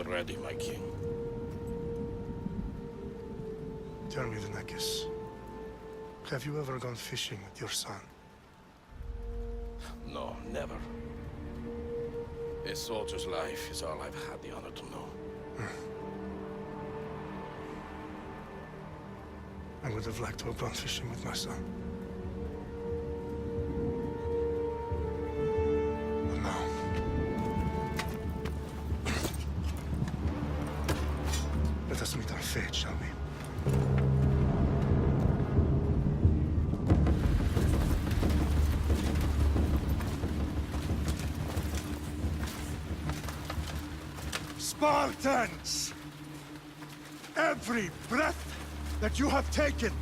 ready, my king. Tell me, Lenekis, have you ever gone fishing with your son? No, never. A soldier's life is all I've had the honor to know. I would have liked to have gone fishing with my son. But now... let us meet our fate, shall we? Spartans! Every breath that you have taken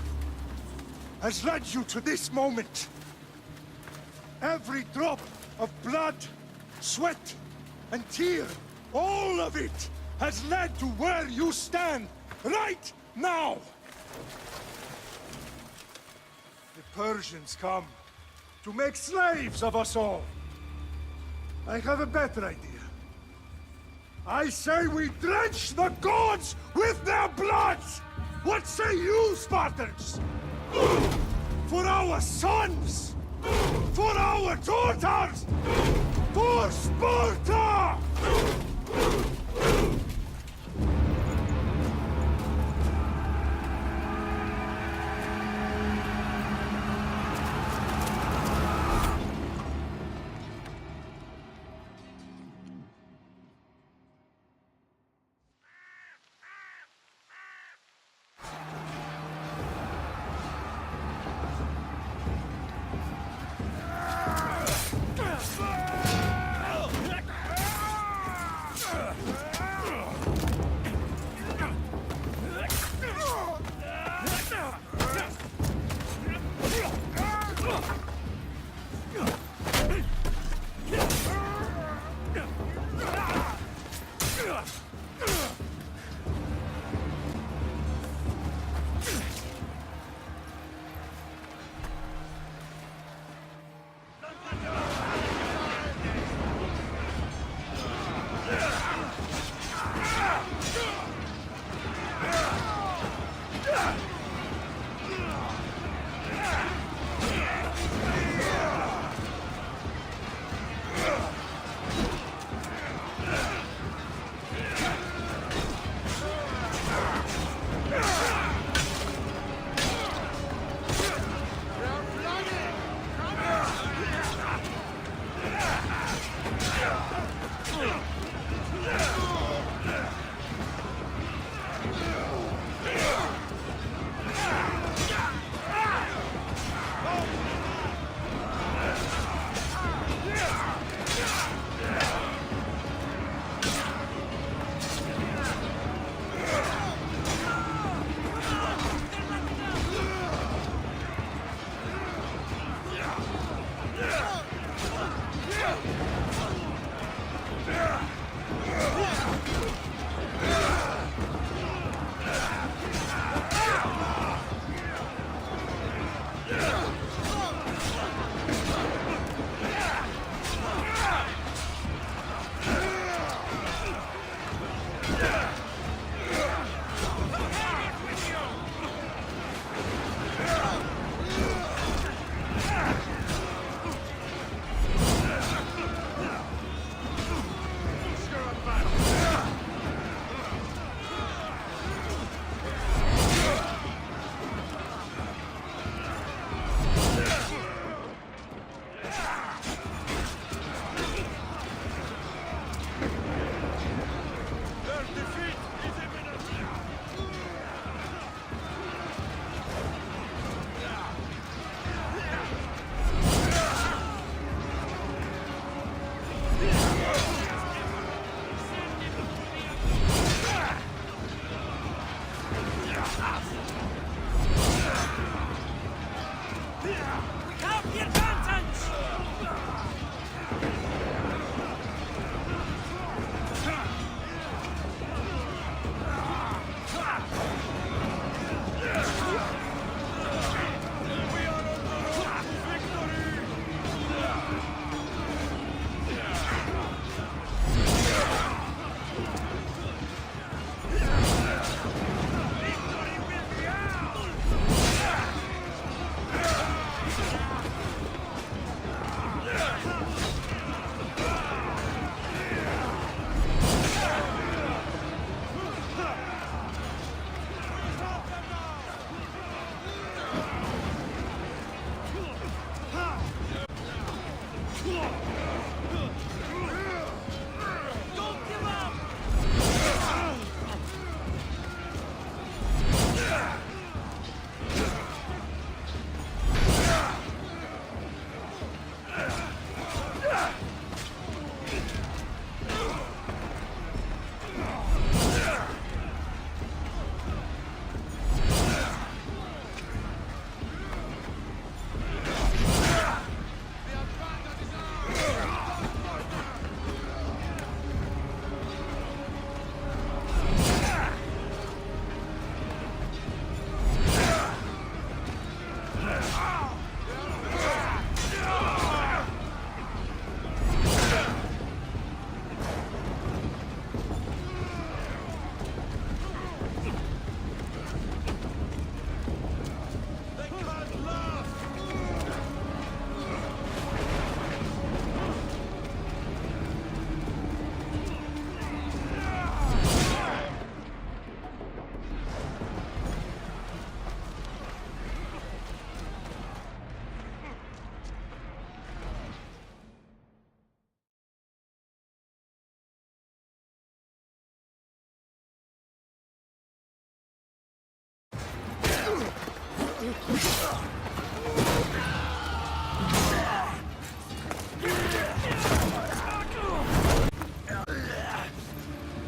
has led you to this moment. Every drop of blood, sweat, and tear, all of it has led to where you stand right now. The Persians come to make slaves of us all. I have a better idea. I say we drench the gods with their blood! What say you, Spartans? For our sons! For our daughters! For Sparta!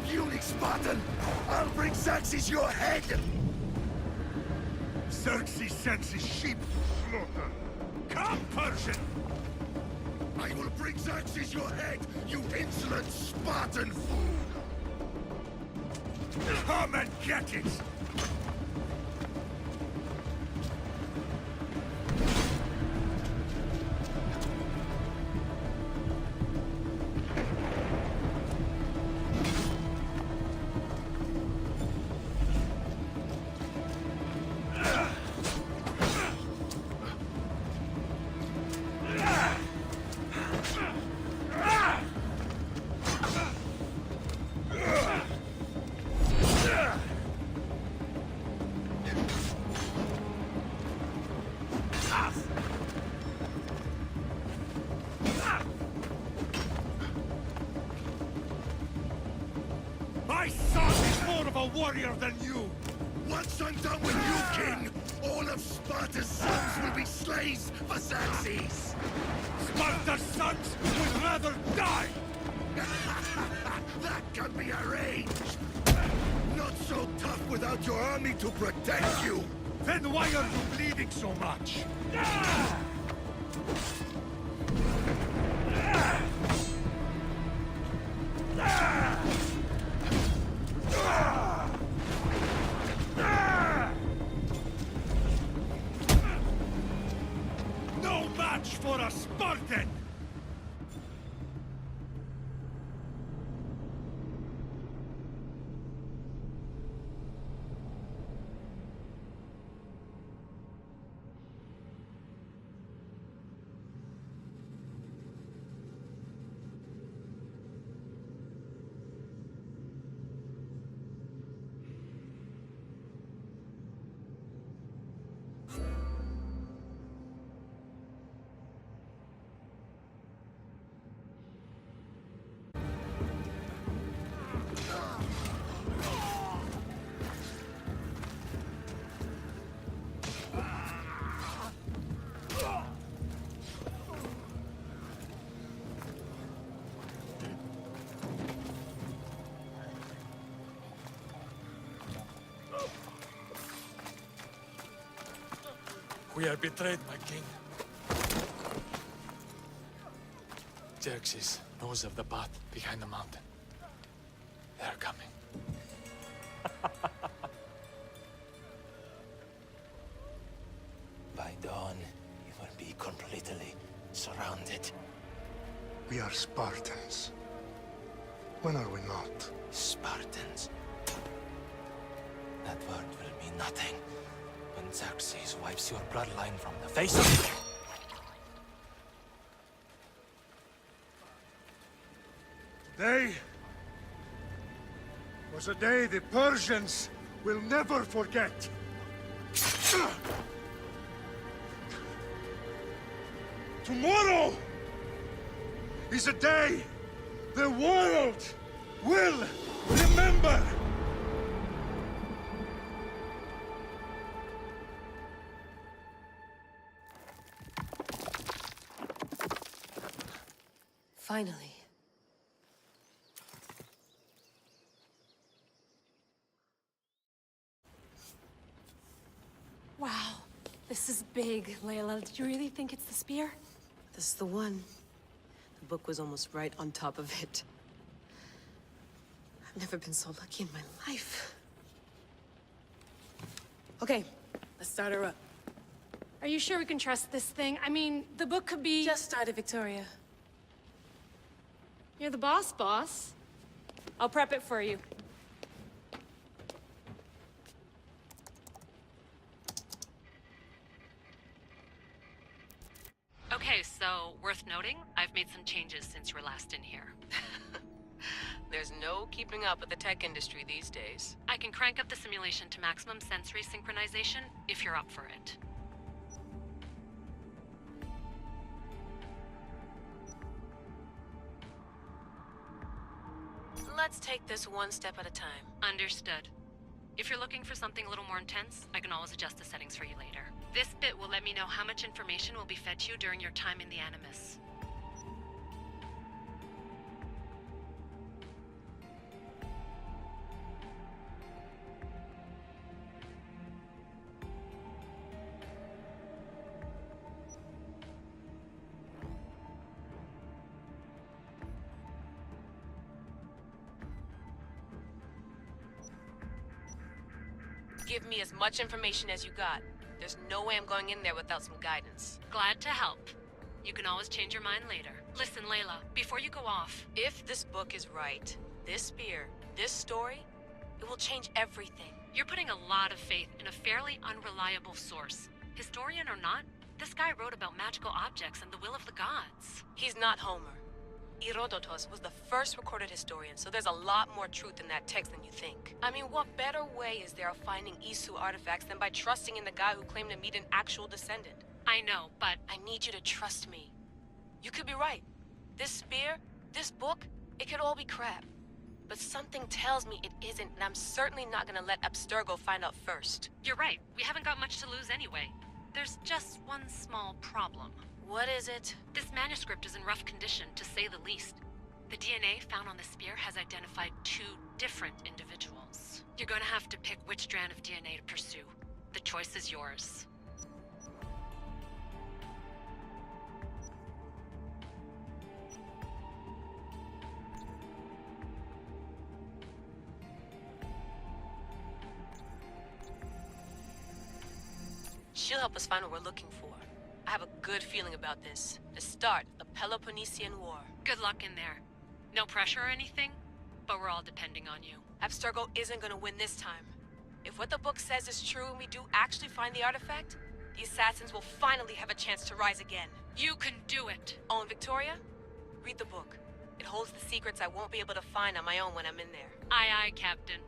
Puny Spartan! I'll bring Xerxes your head! Xerxes sends his sheep to slaughter. Come, Persian! I will bring Xerxes your head, you insolent Spartan fool! Come and get it! My son is more of a warrior than you! Once I'm done with you, King, all of Sparta's sons will be slaves for Xerxes! Sparta's sons would rather die! That can be arranged! Not so tough without your army to protect you! Then why are you bleeding so much? No match for a Spartan! We are betrayed, my king. Xerxes knows of the path behind the mountain. They are coming. By dawn, you will be completely surrounded. We are Spartans. When are we not? Spartans. That word will mean nothing when Xerxes wipes your bloodline from the face of it. Today was a day the Persians will never forget. Tomorrow is a day the world will remember. Finally. Wow, this is big, Layla. Did you really think it's the spear? This is the one. The book was almost right on top of it. I've never been so lucky in my life. Okay, let's start her up. Are you sure we can trust this thing? I mean, the book could be... Just started, Victoria. You're the boss. I'll prep it for you. Okay, so worth noting, I've made some changes since you were last in here. There's no keeping up with the tech industry these days. I can crank up the simulation to maximum sensory synchronization if you're up for it. Let's take this one step at a time. Understood. If you're looking for something a little more intense, I can always adjust the settings for you later. This bit will let me know how much information will be fed to you during your time in the Animus. Give me as much information as you got. There's no way I'm going in there without some guidance. Glad to help. You can always change your mind later. Listen, Layla, before you go off... If this book is right, this spear, this story, it will change everything. You're putting a lot of faith in a fairly unreliable source. Historian or not, this guy wrote about magical objects and the will of the gods. He's not Homer. Herodotus was the first recorded historian, so there's a lot more truth in that text than you think. I mean, what better way is there of finding Isu artifacts than by trusting in the guy who claimed to meet an actual descendant? I know, but... I need you to trust me. You could be right. This spear, this book, it could all be crap. But something tells me it isn't, and I'm certainly not gonna let Abstergo find out first. You're right. We haven't got much to lose anyway. There's just one small problem. What is it? This manuscript is in rough condition, to say the least. The DNA found on the spear has identified 2 different individuals. You're gonna have to pick which strand of DNA to pursue. The choice is yours. She'll help us find what we're looking for. I have a good feeling about this. To start, the Peloponnesian War. Good luck in there. No pressure or anything, but we're all depending on you. Abstergo isn't gonna win this time. If what the book says is true and we do actually find the artifact, the assassins will finally have a chance to rise again. You can do it! Oh, and Victoria? Read the book. It holds the secrets I won't be able to find on my own when I'm in there. Aye, aye, Captain.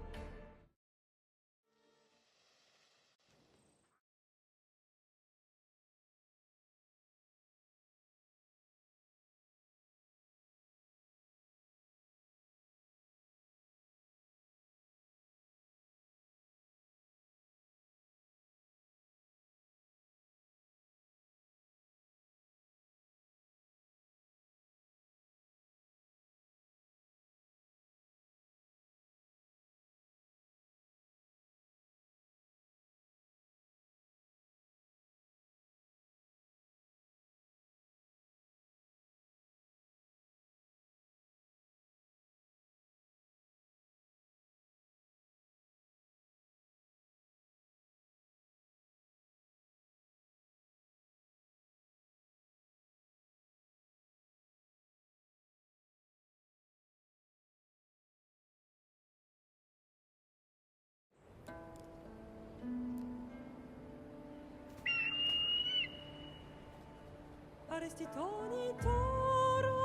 Arestitoni toro,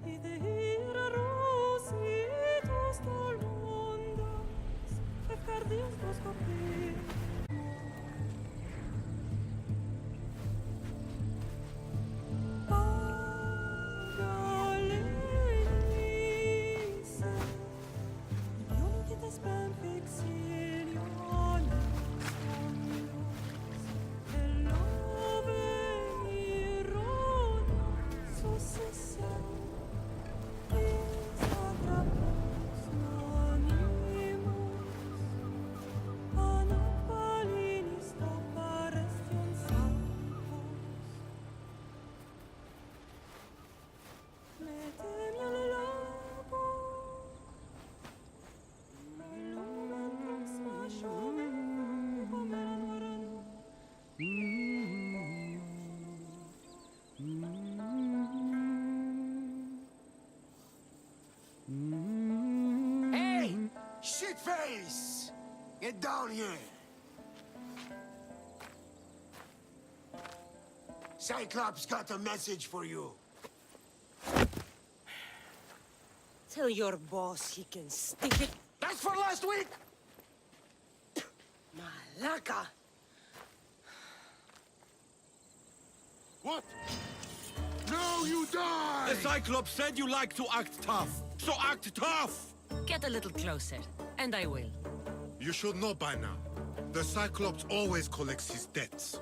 idehira rositos tolmondas, efcardios proscopir. Pagalenice, ionikites penfixilionis ondos, successor, installment, anonymous, anapalinis taparestion sancos. Metem al lago, lumen proxima shove, homeran varan. Hey! Shitface! Get down here! Cyclops got a message for you. Tell your boss he can stick it, That's for last week! Malaka. What? Now you die! The Cyclops said you like to act tough, so act tough! Get a little closer, and I will. You should know by now. The Cyclops always collects his debts.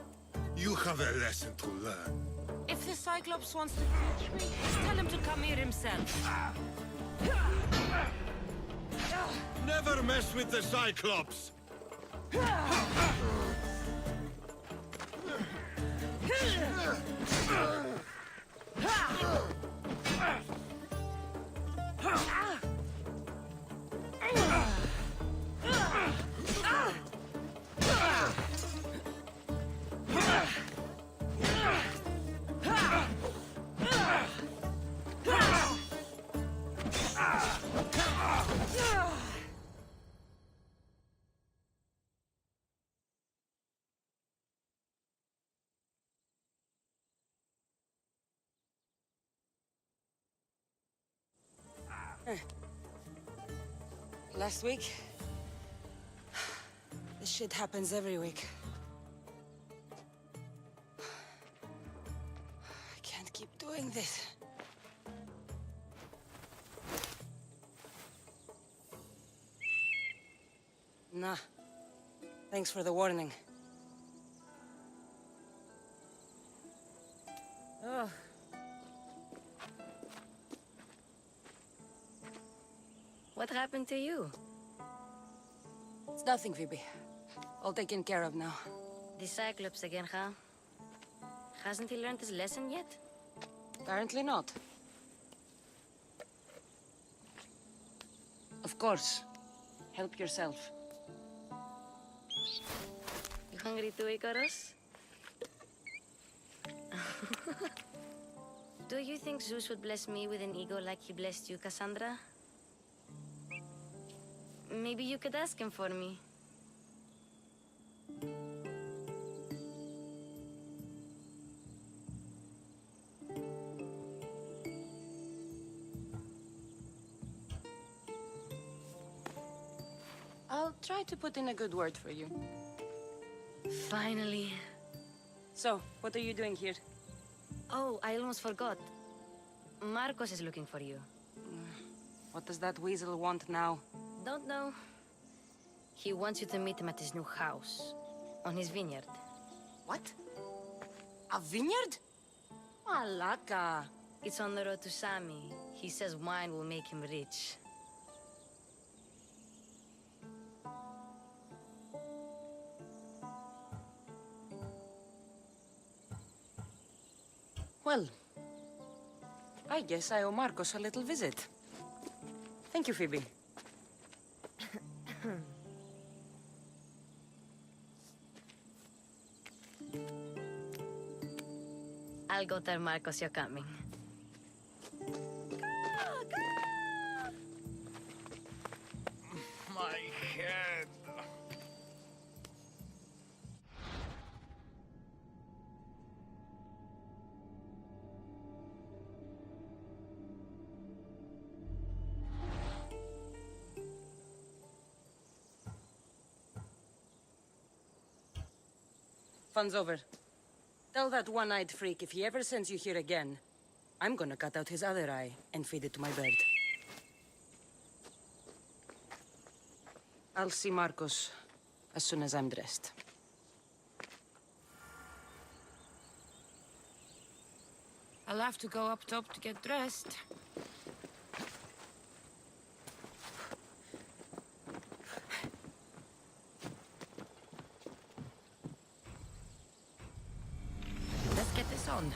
You have a lesson to learn. If the Cyclops wants to catch me, tell him to come here himself. Never mess with the Cyclops! Last week? This shit happens every week. I can't keep doing this. Nah. Thanks for the warning. Oh. What happened to you? It's nothing, Phoebe. All taken care of now. The Cyclops again, huh? Hasn't he learned his lesson yet? Apparently not. Of course. Help yourself. You hungry too, Icarus? Do you think Zeus would bless me with an ego like he blessed you, Cassandra? Maybe you could ask him for me. I'll try to put in a good word for you. Finally. So, what are you doing here? Oh, I almost forgot. Marcos is looking for you. What does that weasel want now? Don't know. He wants you to meet him at his new house. On his vineyard. What? A vineyard? Malaka. It's on the road to Sami. He says wine will make him rich. Well, I guess I owe Marcos a little visit. Thank you, Phoebe. I'll go tell Marcos you're coming. My head. Fun's over. Tell that one-eyed freak if he ever sends you here again, I'm gonna cut out his other eye and feed it to my bird. I'll see Marcos as soon as I'm dressed. I'll have to go up top to get dressed. Let's get this on.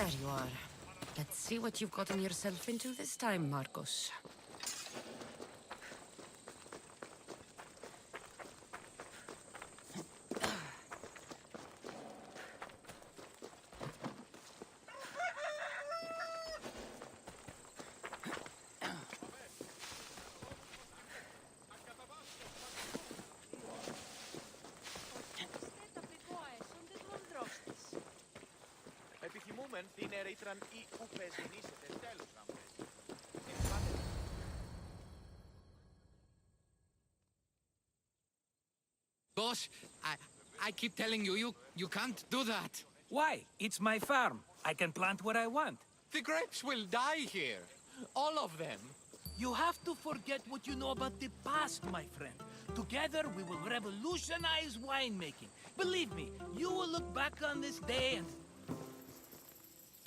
There you are. Let's see what you've gotten yourself into this time, Marcos. Επιθυμούμεν την ερήτραν ή που πεζινήσετε τέλος ραμπές. Boss, I keep telling you, you can't do that. Why? It's my farm. I can plant what I want. The grapes will die here. All of them. You have to forget what you know about the past, my friend. Together, we will revolutionize winemaking. Believe me, you will look back on this day and...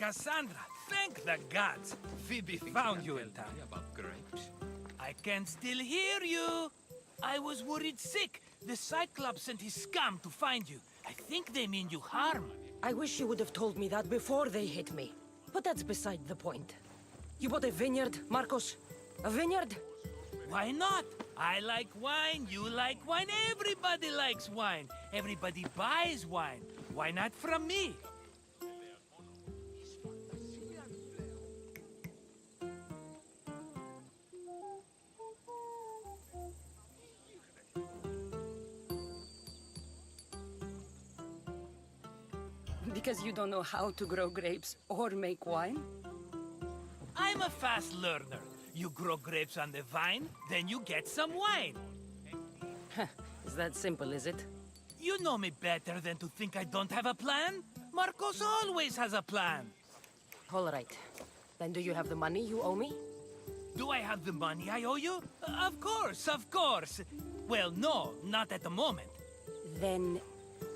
Cassandra, thank the gods! Phoebe found you in time. About grapes? I can still hear you! I was worried sick. The Cyclops sent his scum to find you. I think they mean you harm. I wish you would have told me that before they hit me. But that's beside the point. You bought a vineyard, Marcos? A vineyard? Why not? I like wine, you like wine, everybody likes wine. Everybody buys wine. Why not from me? Because you don't know how to grow grapes or make wine? I'm a fast learner. You grow grapes on the vine, then you get some wine. Is that simple, is it? You know me better than to think I don't have a plan. Marcos always has a plan. All right. Then do you have the money you owe me? Do I have the money I owe you? Of course, of course. Well, no, not at the moment. Then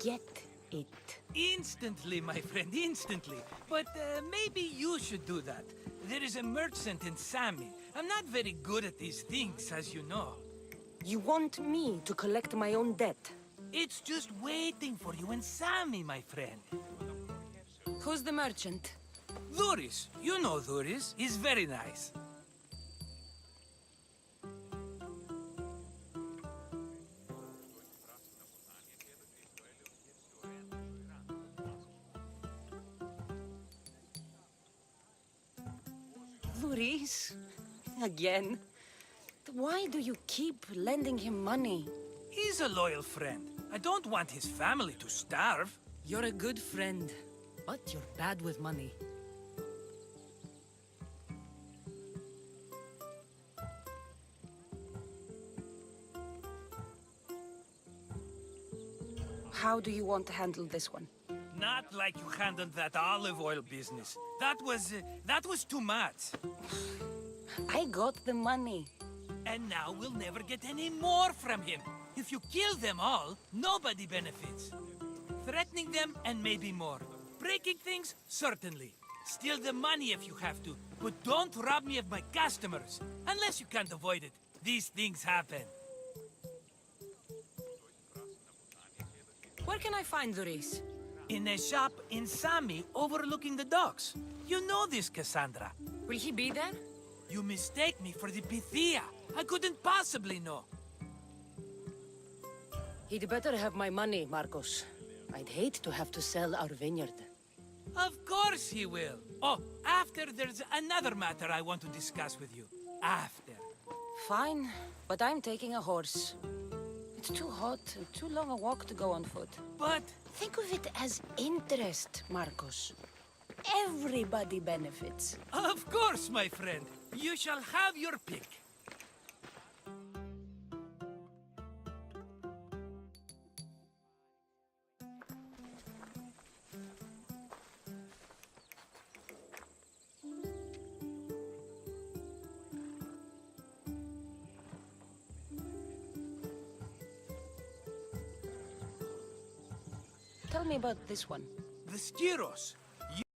get it. Instantly, my friend, instantly. But maybe you should do that. There is a merchant in Sami. I'm not very good at these things, as you know. You want me to collect my own debt? It's just waiting for you in Sami, my friend. Who's the merchant? Dhuris. You know Dhuris. He's very nice. Dhuris? Again? Why do you keep lending him money? He's a loyal friend. I don't want his family to starve. You're a good friend, but you're bad with money. How do you want to handle this one? Not like you handled that olive oil business. That was too much. I got the money. And now we'll never get any more from him. If you kill them all, nobody benefits. Threatening them, and maybe more. Breaking things, certainly. Steal the money if you have to, but don't rob me of my customers. Unless you can't avoid it. These things happen. Where can I find Dhuris? In a shop in Sami, overlooking the docks. You know this, Cassandra. Will he be there? You mistake me for the Pythia. I couldn't possibly know. He'd better have my money, Marcos. I'd hate to have to sell our vineyard. Of course he will. Oh, after there's another matter I want to discuss with you. After. Fine, but I'm taking a horse. It's too hot and too long a walk to go on foot. But... think of it as interest, Marcos. Everybody benefits. Of course, my friend. You shall have your pick. Tell me about this one. The Styros.